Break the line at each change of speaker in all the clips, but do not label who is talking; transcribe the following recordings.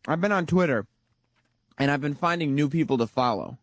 I've been on Twitter, and I've been finding new people to follow.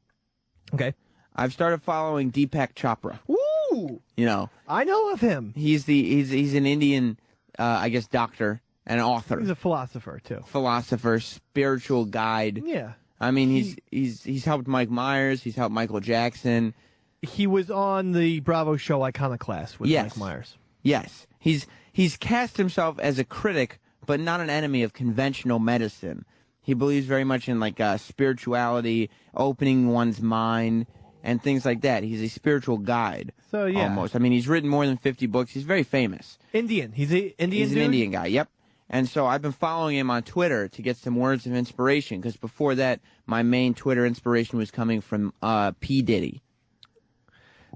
Okay.
I've started following Deepak Chopra.
Woo!
You know,
I know of him.
he's an Indian, I guess, doctor and author.
He's a philosopher too.
Philosopher, spiritual guide.
Yeah.
I mean, he's helped Mike Myers. He's helped Michael Jackson.
He was on the Bravo show Iconoclast with Mike Myers.
Yes. He's cast himself as a critic, but not an enemy of conventional medicine. He believes very much in spirituality, opening one's mind, and things like that. He's a spiritual guide.
So yeah.
Almost. I mean, he's written more than 50 books. He's very famous.
Indian. He's an Indian
He's an Indian guy, yep. And so I've been following him on Twitter to get some words of inspiration, because before that, my main Twitter inspiration was coming from P. Diddy.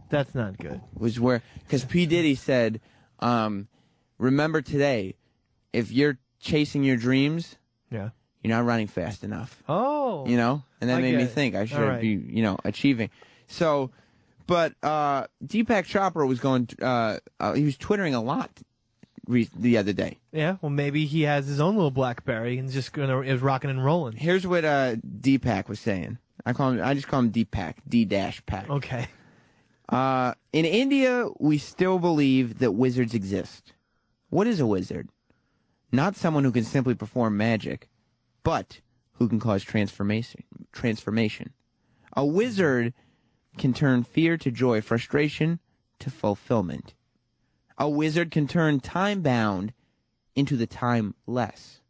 That's not good.
Because P. Diddy said, remember today, if you're chasing your dreams,
yeah,
you're not running fast enough.
Oh.
You know? And that made me think I should be, achieving. So, but Deepak Chopra was he was Twittering a lot the other day.
Yeah, well, maybe he has his own little BlackBerry and is rocking and rolling.
Here's what Deepak was saying. I just call him Deepak, D-Pack.
Okay.
In India, we still believe that wizards exist. What is a wizard? Not someone who can simply perform magic, but who can cause transformation. A wizard can turn fear to joy, frustration to fulfillment. A wizard can turn time-bound into the timeless.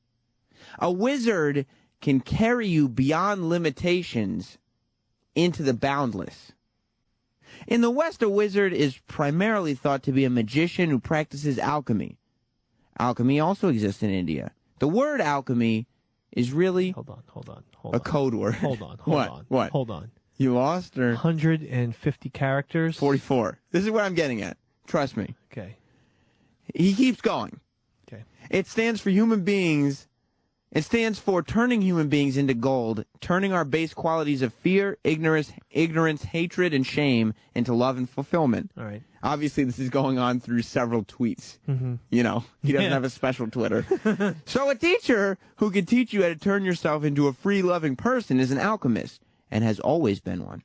A wizard can carry you beyond limitations into the boundless. In the West, a wizard is primarily thought to be a magician who practices alchemy. Alchemy also exists in India. The word alchemy is really
Hold on.
a code word.
Hold on.
What?
Hold on.
You lost or
150 characters.
44. This is what I'm getting at. Trust me.
Okay.
He keeps going.
Okay.
It stands for human beings. It stands for turning human beings into gold, turning our base qualities of fear, ignorance, hatred, and shame into love and fulfillment.
All right.
Obviously, this is going on through several tweets.
Mm-hmm.
You know, he doesn't have a special Twitter. So a teacher who can teach you how to turn yourself into a free, loving person is an alchemist, and has always been one.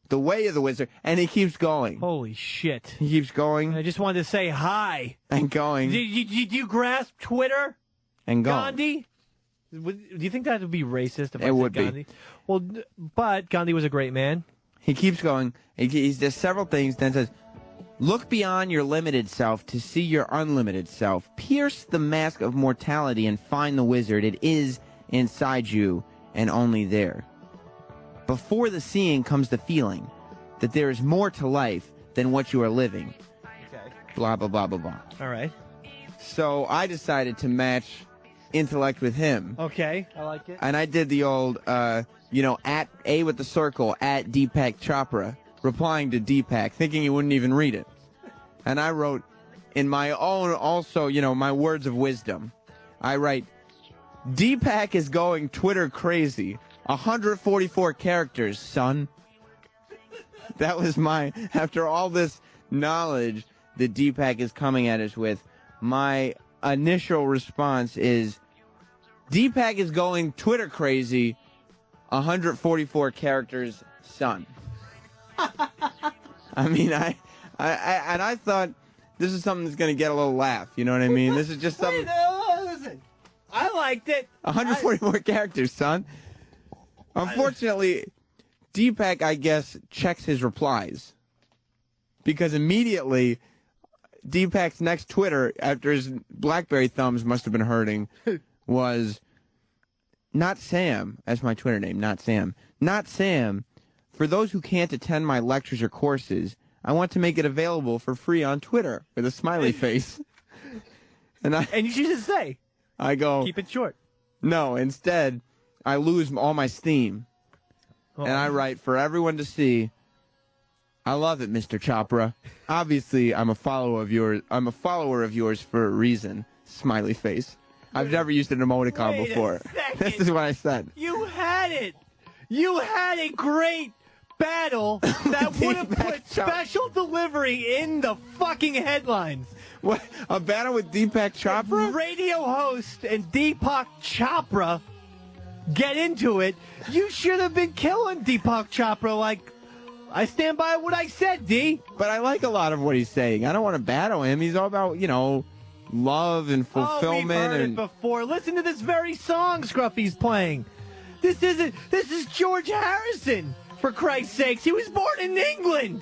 The way of the wizard, and he keeps going.
Holy shit.
He keeps going.
I just wanted to say hi.
And going.
Do you grasp Twitter?
And going.
Gandhi? Do you think that would be racist if I
said
said
would
Gandhi?
be.
Well, but Gandhi was a great man.
He keeps going. He does several things, then says, look beyond your limited self to see your unlimited self. Pierce the mask of mortality and find the wizard. It is inside you and only there. Before the seeing comes the feeling that there is more to life than what you are living.
Okay.
Blah, blah, blah, blah, blah.
All right.
So I decided to match intellect with him.
Okay, I like it.
And I did the old, at A with the circle, at Deepak Chopra, replying to Deepak, thinking he wouldn't even read it. And I wrote, in my own, also, my words of wisdom, I write, Deepak is going Twitter crazy. 144 characters, son. That was after all this knowledge that Deepak is coming at us with, my initial response is, Deepak is going Twitter crazy, 144 characters, son. I mean, I thought this is something that's going to get a little laugh, you know what I mean? This is just something...
Listen, I liked it.
144 characters, son. Unfortunately, Deepak, I guess, checks his replies. Because immediately, Deepak's next Twitter, after his BlackBerry thumbs must have been hurting, was, not Sam, that's my Twitter name, not Sam. Not Sam, for those who can't attend my lectures or courses, I want to make it available for free on Twitter, with a smiley face. And
you should just say,
I go,
keep it short.
No, instead, I lose all my steam. Oh. And I write, for everyone to see, I love it, Mr. Chopra. Obviously, I'm a follower of yours for a reason. Smiley face. I've never used an emoticon before. This is what I said.
You had it. You had a great battle that would have put special delivery in the fucking headlines.
What? A battle with Deepak Chopra?
Radio host and Deepak Chopra get into it. You should have been killing Deepak Chopra. Like, I stand by what I said, D.
But I like a lot of what he's saying. I don't want to battle him. He's all about, love and fulfillment.
We've heard it before. Listen to this very song Scruffy's playing. This is George Harrison, for Christ's sakes. He was born in England.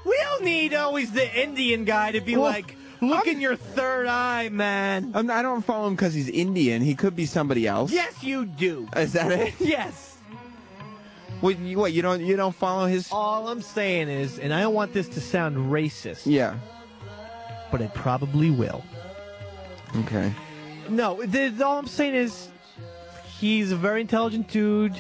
We don't need always the Indian guy to be like, look in your third eye, man.
I don't follow him because he's Indian. He could be somebody else.
Yes, you do.
Is that it?
Yes.
What, you don't follow his...
All I'm saying is, and I don't want this to sound racist.
Yeah.
But it probably will.
Okay.
No, all I'm saying is, he's a very intelligent dude,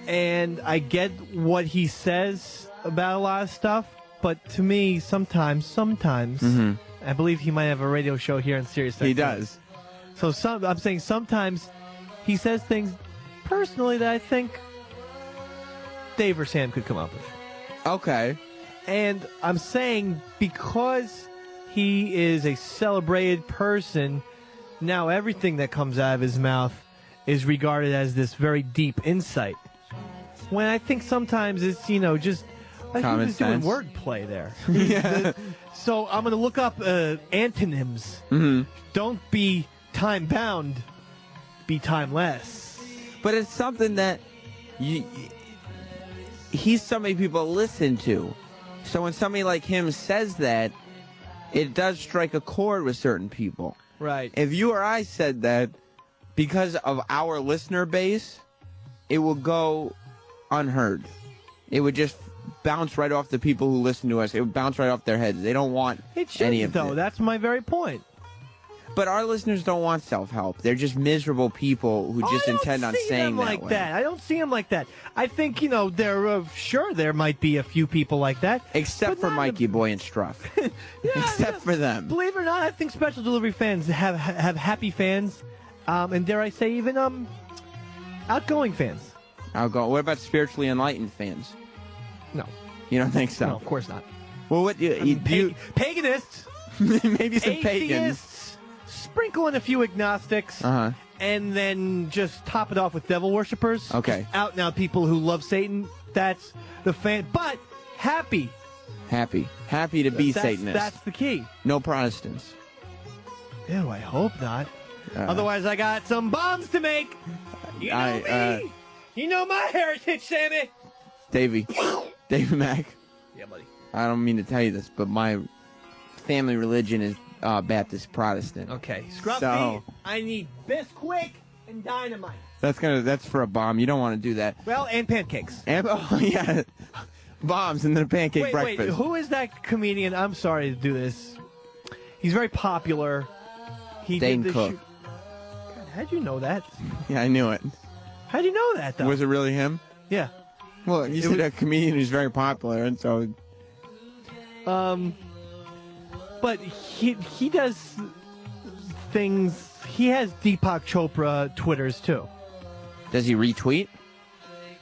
and I get what he says about a lot of stuff, but to me, sometimes, I believe he might have a radio show here on Sirius.
He does.
So I'm saying sometimes he says things personally that I think Dave or Sam could come up with.
Okay.
And I'm saying because he is a celebrated person, now everything that comes out of his mouth is regarded as this very deep insight. When I think sometimes it's, just... I think he's doing wordplay there.
Yeah.
So I'm going to look up antonyms.
Mm-hmm.
Don't be time-bound, be timeless.
But it's something that he's somebody people listen to. So when somebody like him says that, it does strike a chord with certain people.
Right.
If you or I said that, because of our listener base, it will go unheard. It would just bounce right off the people who listen to us. It would bounce right off their heads. They don't want any of it.
Though. That's my very point.
But our listeners don't want self-help. They're just miserable people who just intend on saying that
like that. I don't see them like that. I think, sure there might be a few people like that.
Except for Mikey Boy and Struff. Except for them.
Believe it or not, I think special delivery fans have happy fans. And dare I say even outgoing fans.
What about spiritually enlightened fans?
No.
You don't think so?
No, of course not.
Well, what do you...
Paganists.
Maybe some pagans.
Sprinkle in a few agnostics.
Uh-huh.
And then just top it off with devil worshippers.
Okay.
Out now people who love Satan. That's the fan. But happy.
Happy to be Satanists.
That's the key.
No Protestants.
Ew, I hope not. Otherwise, I got some bombs to make. You know me. You know my heritage, Sammy.
Davey Mac.
Yeah, buddy.
I don't mean to tell you this, but my family religion is Baptist Protestant.
Okay. Scruffy,
so,
I need Bisquick and dynamite.
That's for a bomb. You don't want to do that.
Well, and pancakes.
Yeah. Bombs and then a pancake breakfast.
Wait, who is that comedian? I'm sorry to do this. He's very popular.
Dane Cook.
God, how'd you know that?
Yeah, I knew it.
How'd you know that, though?
Was it really him?
Yeah.
Well, you said a comedian who's very popular, and so...
But he does things... He has Deepak Chopra Twitters, too.
Does he retweet?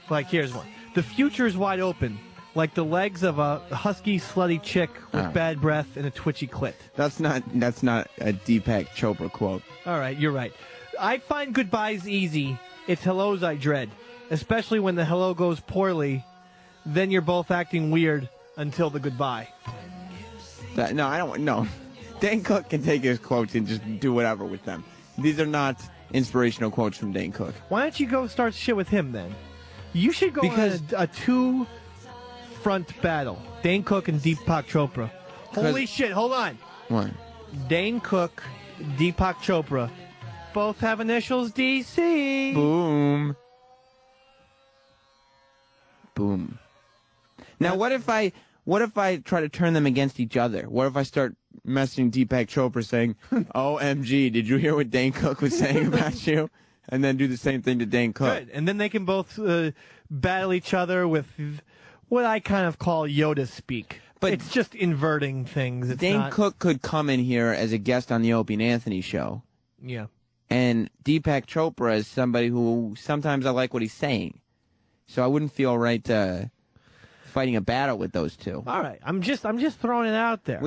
Like, here's one. The future is wide open, like the legs of a husky, slutty chick with bad breath and a twitchy clit.
That's not a Deepak Chopra quote.
All right, you're right. I find goodbyes easy. It's hellos I dread. Especially when the hello goes poorly, then you're both acting weird until the goodbye.
No, I don't. No, Dane Cook can take his quotes and just do whatever with them. These are not inspirational quotes from Dane Cook.
Why don't you go start shit with him then? You should go on a two-front battle. Dane Cook and Deepak Chopra. Holy shit! Hold on.
What? Dane
Cook, Deepak Chopra, both have initials DC.
Boom. Boom. Now, what if I try to turn them against each other? What if I start messaging Deepak Chopra saying, "OMG, did you hear what Dane Cook was saying about you?" And then do the same thing to Dane Cook.
Good. And then they can both battle each other with what I kind of call Yoda speak. But it's just inverting things.
Dane Cook could come in here as a guest on the Opie and Anthony show.
Yeah.
And Deepak Chopra is somebody who sometimes I like what he's saying. So I wouldn't feel right fighting a battle with those two.
All right. I'm just throwing it out there.